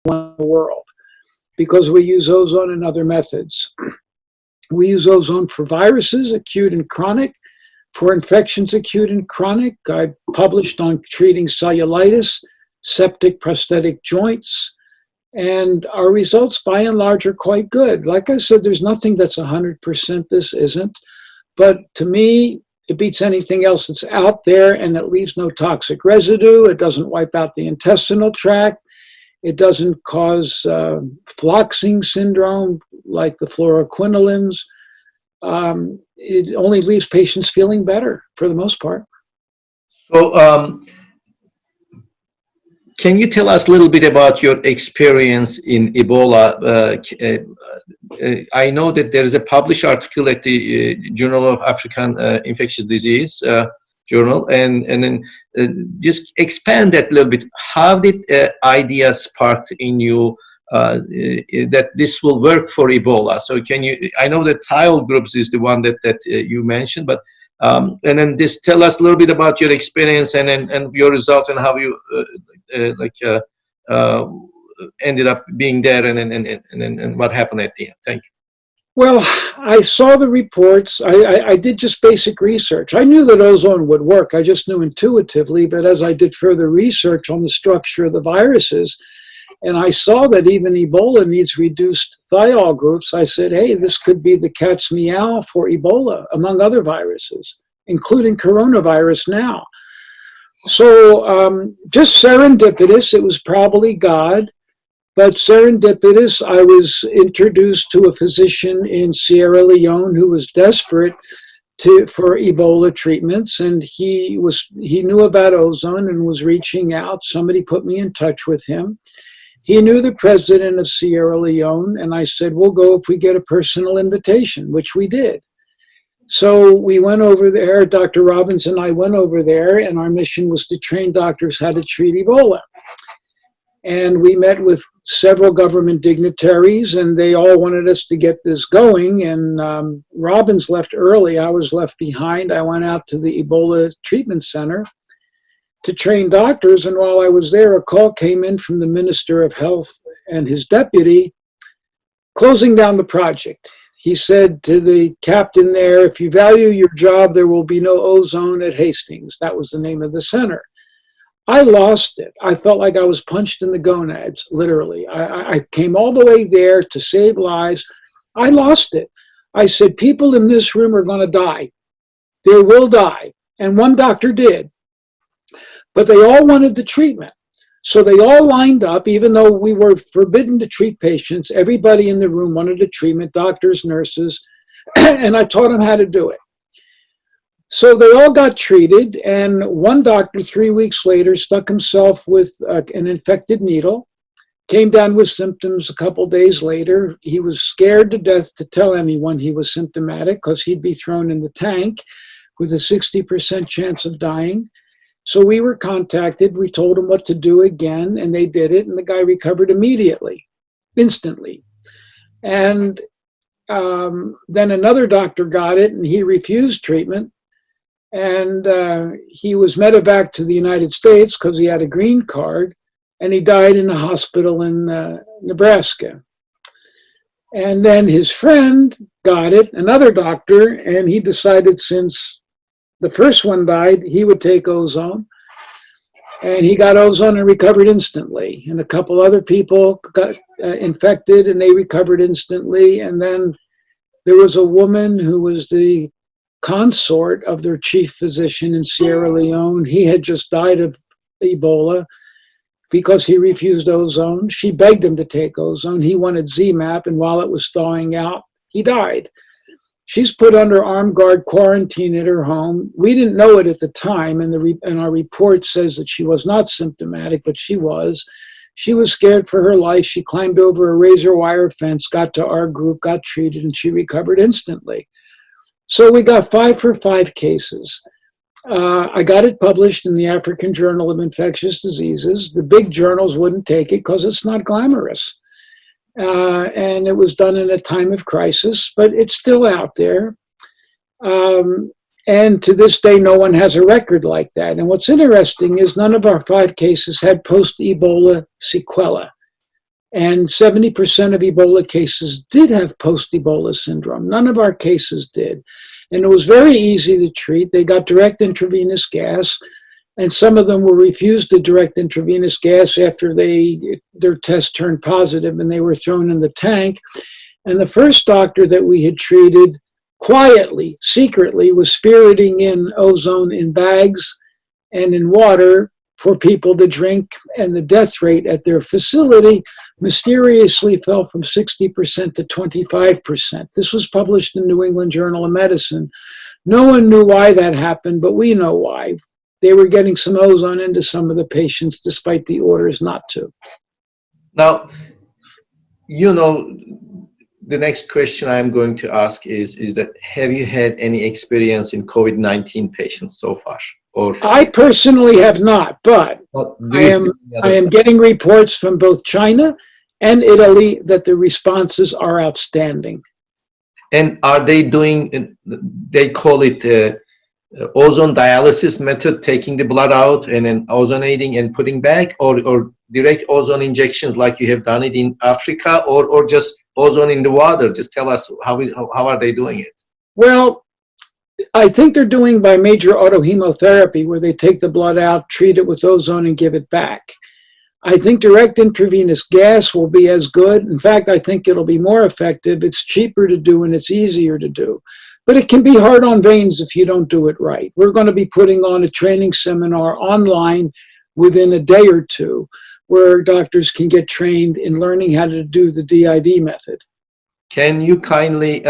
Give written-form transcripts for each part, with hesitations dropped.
in the world because we use ozone and other methods. We use ozone for viruses, acute and chronic, for infections, acute and chronic. I published on treating cellulitis, septic prosthetic joints, and our results by and large are quite good. Like I said, there's nothing that's 100%, this isn't, but to me, it beats anything else that's out there, and it leaves no toxic residue. It doesn't wipe out the intestinal tract. It doesn't cause floxing syndrome like the fluoroquinolines. It only leaves patients feeling better for the most part. So, can you tell us a little bit about your experience in Ebola? I know that there is a published article at the Journal of African Infectious Disease journal, and then just expand that a little bit. How did ideas sparked in you that this will work for Ebola? So can you, I know that tile groups is the one that you mentioned, but and then just tell us a little bit about your experience and your results and how you ended up being there and what happened at the end. Thank you. Well, I saw the reports. I did just basic research. I knew that ozone would work. I just knew intuitively, but as I did further research on the structure of the viruses, and I saw that even Ebola needs reduced thiol groups, I said, hey, this could be the cat's meow for Ebola, among other viruses, including coronavirus now. So just serendipitous, it was probably God, but serendipitous, I was introduced to a physician in Sierra Leone who was desperate for Ebola treatments, and he knew about ozone and was reaching out. Somebody put me in touch with him. He knew the president of Sierra Leone, and I said, we'll go if we get a personal invitation, which we did. So we went over there, Dr. Robbins and I went over there, and our mission was to train doctors how to treat Ebola. And we met with several government dignitaries, and they all wanted us to get this going. And Robbins left early. I was left behind. I went out to the Ebola treatment center to train doctors. And while I was there, a call came in from the Minister of Health and his deputy closing down the project. He said to the captain there, if you value your job, there will be no ozone at Hastings. That was the name of the center. I lost it. I felt like I was punched in the gonads, literally. I came all the way there to save lives. I lost it. I said, people in this room are going to die. They will die. And one doctor did. But they all wanted the treatment. So they all lined up, even though we were forbidden to treat patients. Everybody in the room wanted a treatment, doctors, nurses, and I taught them how to do it. So they all got treated, and one doctor 3 weeks later stuck himself with an infected needle, came down with symptoms a couple days later. He was scared to death to tell anyone he was symptomatic because he'd be thrown in the tank with a 60% chance of dying. So we were contacted. We told him what to do again, and they did it, and the guy recovered immediately, instantly. And then another doctor got it, and he refused treatment. And he was medevaced to the United States because he had a green card, and he died in a hospital in Nebraska. And then his friend got it, another doctor, and he decided since the first one died, he would take ozone. And he got ozone and recovered instantly. And a couple other people got infected, and they recovered instantly. And then there was a woman who was the consort of their chief physician in Sierra Leone. He had just died of Ebola because he refused ozone. She begged him to take ozone. He wanted ZMapp, and while it was thawing out, he died. She's put under armed guard quarantine at her home. We didn't know it at the time, and our report says that she was not symptomatic, but she was. She was scared for her life. She climbed over a razor wire fence, got to our group, got treated, and she recovered instantly. So we got 5 for 5 cases. I got it published in the African Journal of Infectious Diseases. The big journals wouldn't take it because it's not glamorous. And it was done in a time of crisis, but it's still out there. And to this day, no one has a record like that. And what's interesting is none of our 5 cases had post-Ebola sequela. And 70% of Ebola cases did have post-Ebola syndrome. None of our cases did. And it was very easy to treat. They got direct intravenous gas, and some of them were refused the direct intravenous gas after their test turned positive and they were thrown in the tank. And the first doctor that we had treated quietly, secretly, was spiriting in ozone in bags and in water for people to drink, and the death rate at their facility mysteriously fell from 60% to 25%. This was published in New England Journal of Medicine. No one knew why that happened, but we know why. They were getting some ozone into some of the patients despite the orders not to. Now, you know, the next question I'm going to ask is that have you had any experience in COVID-19 patients so far? Or I personally have not, but I am getting reports from both China and Italy that the responses are outstanding. And are they doing, they call it ozone dialysis method, taking the blood out and then ozonating and putting back, or direct ozone injections like you have done it in Africa, or just ozone in the water? Just tell us how are they doing it? Well, I think they're doing by major autohemotherapy, where they take the blood out, treat it with ozone, and give it back. I think direct intravenous gas will be as good. In fact, I think it'll be more effective. It's cheaper to do and it's easier to do. But it can be hard on veins if you don't do it right. We're going to be putting on a training seminar online within a day or two, where doctors can get trained in learning how to do the DIV method. Can you kindly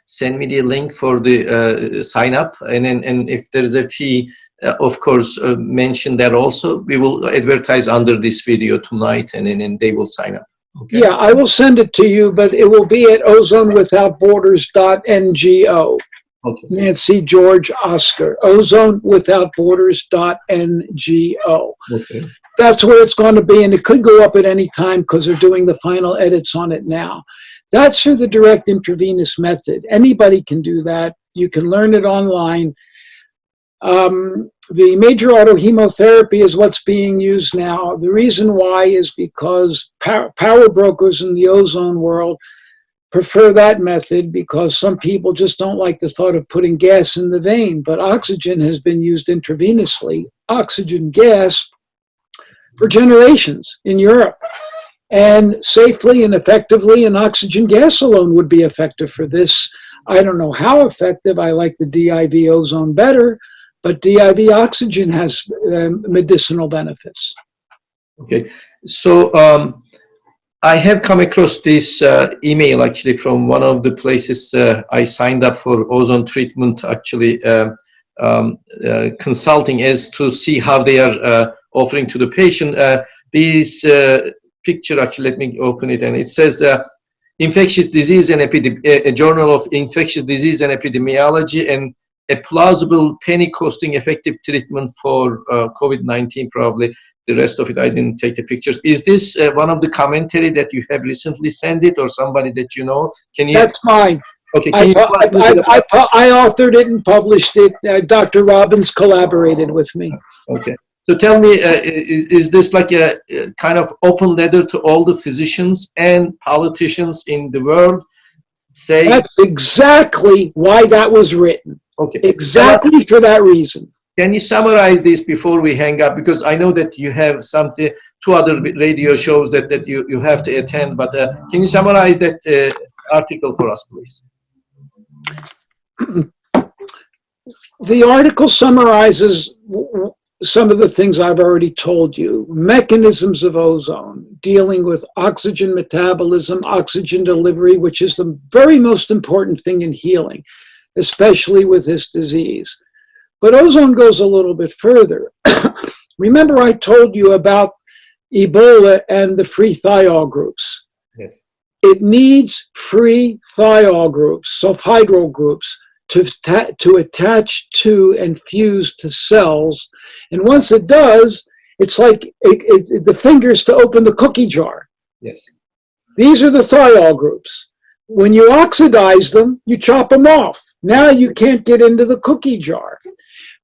send me the link for the sign up, and if there is a fee, of course, mention that also. We will advertise under this video tonight, and then they will sign up. Okay. Yeah, I will send it to you, but it will be at ozonewithoutborders.ngo. Okay. Nancy George Oscar, ozonewithoutborders.ngo. Okay. That's where it's going to be, and it could go up at any time because they're doing the final edits on it now. That's for the direct intravenous method. Anybody can do that. You can learn it online. The major autohemotherapy is what's being used now. The reason why is because power brokers in the ozone world prefer that method, because some people just don't like the thought of putting gas in the vein. But oxygen has been used intravenously, oxygen gas, for generations in Europe, and safely and effectively, and oxygen gas alone would be effective for this. I don't know how effective. I like the DIV ozone better, but DIV oxygen has medicinal benefits. Okay, so I have come across this email actually from one of the places I signed up for ozone treatment, actually consulting as to see how they are offering to the patient. This picture, actually, let me open it, and it says infectious disease and a journal of infectious disease and epidemiology, and a plausible penny costing effective treatment for COVID-19. Probably the rest of it I didn't take the pictures. Is this one of the commentary that you have recently sent it, or somebody that you know? Can you? That's mine. Okay. I authored it and published it. Dr. Robbins collaborated with me. Okay. So tell me, is this like a kind of open letter to all the physicians and politicians in the world? Say that's exactly why that was written. Okay. Exactly for that reason. Can you summarize this before we hang up? Because I know that you have two other radio shows that you have to attend, but can you summarize that article for us, please? The article summarizes some of the things I've already told you. Mechanisms of ozone, dealing with oxygen metabolism, oxygen delivery, which is the very most important thing in healing, especially with this disease. But ozone goes a little bit further. Remember I told you about Ebola and the free thiol groups. Yes. It needs free thiol groups, sulfhydryl groups, to attach to and fuse to cells. And once it does, it's like the fingers to open the cookie jar. Yes. These are the thiol groups. When you oxidize them, you chop them off. Now you can't get into the cookie jar.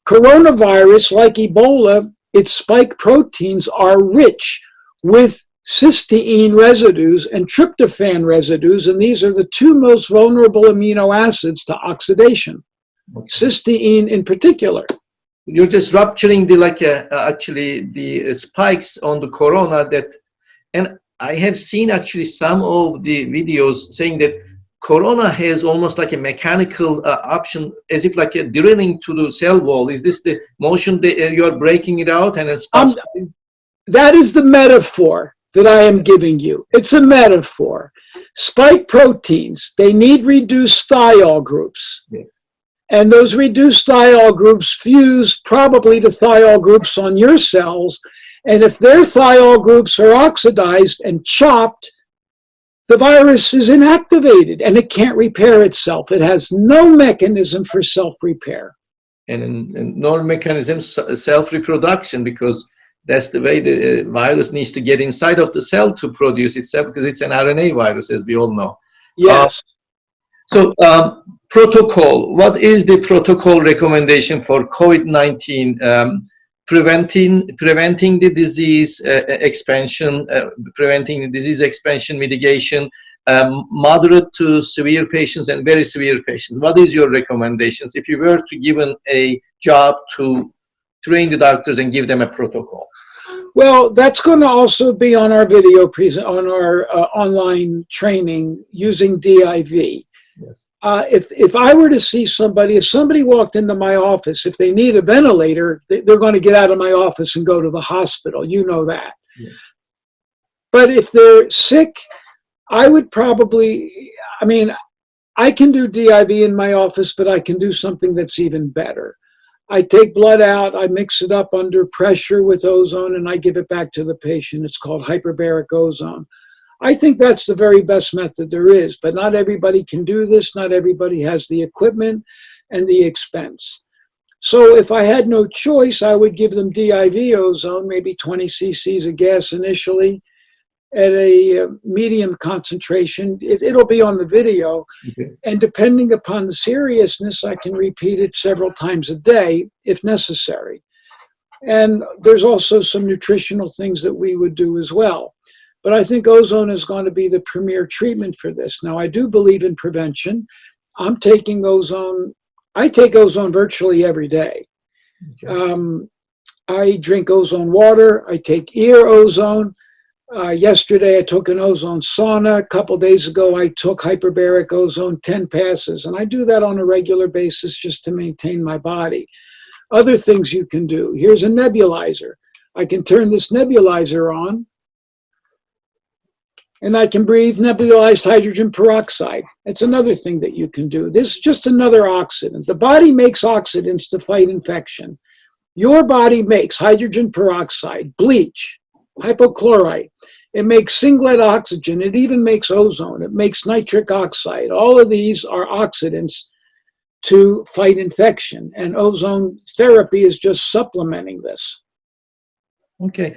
Coronavirus, like Ebola, its spike proteins are rich with cysteine residues and tryptophan residues, and these are the two most vulnerable amino acids to oxidation, cysteine in particular. You're just rupturing the actually the spikes on the corona and I have seen actually some of the videos saying that corona has almost like a mechanical option, as if like a drilling to the cell wall. Is this the motion that you're breaking it out and it's that is the metaphor that I am giving you. It's a metaphor. Spike proteins, they need reduced thiol groups. Yes. And those reduced thiol groups fuse probably to thiol groups on your cells. And if their thiol groups are oxidized and chopped, the virus is inactivated and it can't repair itself. It has no mechanism for self-repair. And no mechanism self-reproduction, because that's the way the virus needs to get inside of the cell to produce itself, because it's an RNA virus, as we all know. Yes. So protocol, what is the protocol recommendation for COVID-19? Preventing the disease expansion, preventing the disease expansion mitigation, moderate to severe patients and very severe patients. What is your recommendations if you were to given a job to train the doctors and give them a protocol? Well, that's going to also be on our video on our online training using DIV. Yes. If I were to see somebody, if somebody walked into my office, if they need a ventilator, they're going to get out of my office and go to the hospital. You know that. Yes. But if they're sick, I would probably, I can do DIV in my office, but I can do something that's even better. I take blood out, I mix it up under pressure with ozone, and I give it back to the patient. It's called hyperbaric ozone. I think that's the very best method there is, but not everybody can do this. Not everybody has the equipment and the expense. So if I had no choice, I would give them DIV ozone, maybe 20 cc's of gas initially at a medium concentration. It'll be on the video. Okay. And depending upon the seriousness, I can repeat it several times a day if necessary. And there's also some nutritional things that we would do as well. But I think ozone is going to be the premier treatment for this. Now, I do believe in prevention. I'm taking ozone. I take ozone virtually every day. Okay. I drink ozone water. I take ear ozone. Yesterday, I took an ozone sauna. A couple days ago, I took hyperbaric ozone 10 passes. And I do that on a regular basis just to maintain my body. Other things you can do. Here's a nebulizer. I can turn this nebulizer on, and I can breathe nebulized hydrogen peroxide. It's another thing that you can do. This is just another oxidant. The body makes oxidants to fight infection. Your body makes hydrogen peroxide, bleach, hypochlorite. It makes singlet oxygen. It even makes ozone. It makes nitric oxide. All of these are oxidants to fight infection. And ozone therapy is just supplementing this. Okay.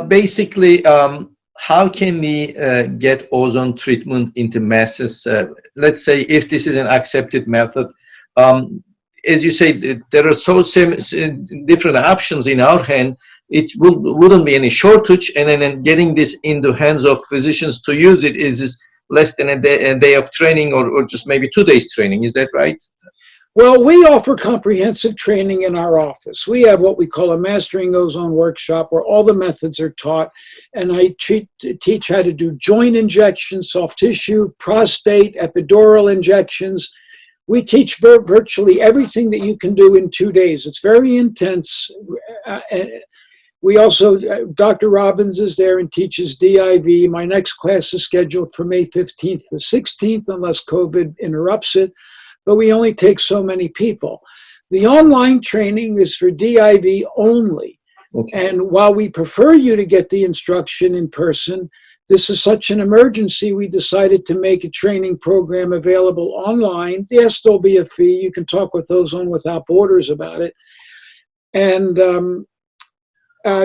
Basically, how can we get ozone treatment into masses? Let's say if this is an accepted method, as you say, there are so different options in our hand. It wouldn't be any shortage, and then getting this in the hands of physicians to use it is less than a day of training, or just maybe 2 days training. Is that right? Well, we offer comprehensive training in our office. We have what we call a Mastering Ozone workshop where all the methods are taught, and I teach how to do joint injections, soft tissue, prostate, epidural injections. We teach virtually everything that you can do in 2 days. It's very intense. We also, Dr. Robbins is there and teaches DIV. My next class is scheduled for May 15th to 16th, unless COVID interrupts it. But we only take so many people. The online training is for DIV only. Okay. And while we prefer you to get the instruction in person, this is such an emergency, we decided to make a training program available online. Yes, there'll be a fee. You can talk with Ozone Without Borders about it. And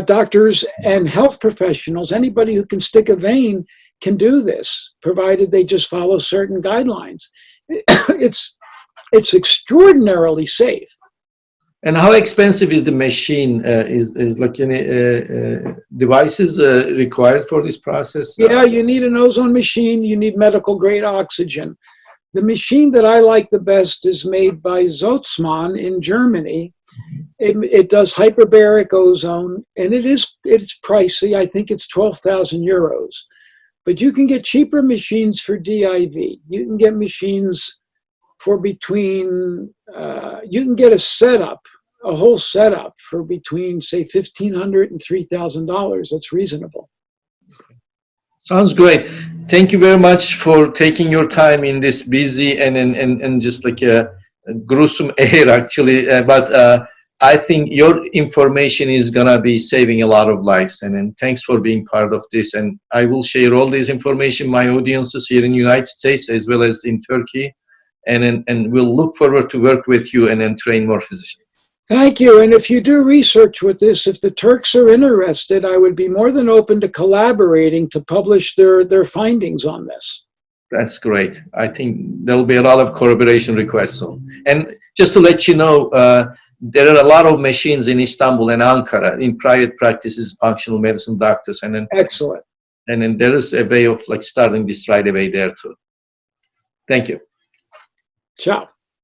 doctors and health professionals, anybody who can stick a vein can do this, provided they just follow certain guidelines. It's extraordinarily safe. And how expensive is the machine? Is like any devices required for this process? Yeah, you need an ozone machine. You need medical grade oxygen. The machine that I like the best is made by Zotzmann in Germany. It does hyperbaric ozone, and it's pricey. I think it's 12,000 euros. But you can get cheaper machines for DIV. You can get machines for between, you can get a whole setup for between, say, $1,500 and $3,000. That's reasonable. Sounds great. Thank you very much for taking your time in this busy and just like a gruesome air, actually. But I think your information is gonna be saving a lot of lives. And thanks for being part of this. And I will share all this information, my audiences here in the United States as well as in Turkey. And we'll look forward to work with you and then train more physicians. Thank you. And if you do research with this, if the Turks are interested, I would be more than open to collaborating to publish their findings on this. That's great. I think there'll be a lot of corroboration requests soon. And just to let you know, there are a lot of machines in Istanbul and Ankara in private practices, functional medicine doctors, Excellent. And then there is a way of like starting this right away there too. Thank you. Ciao.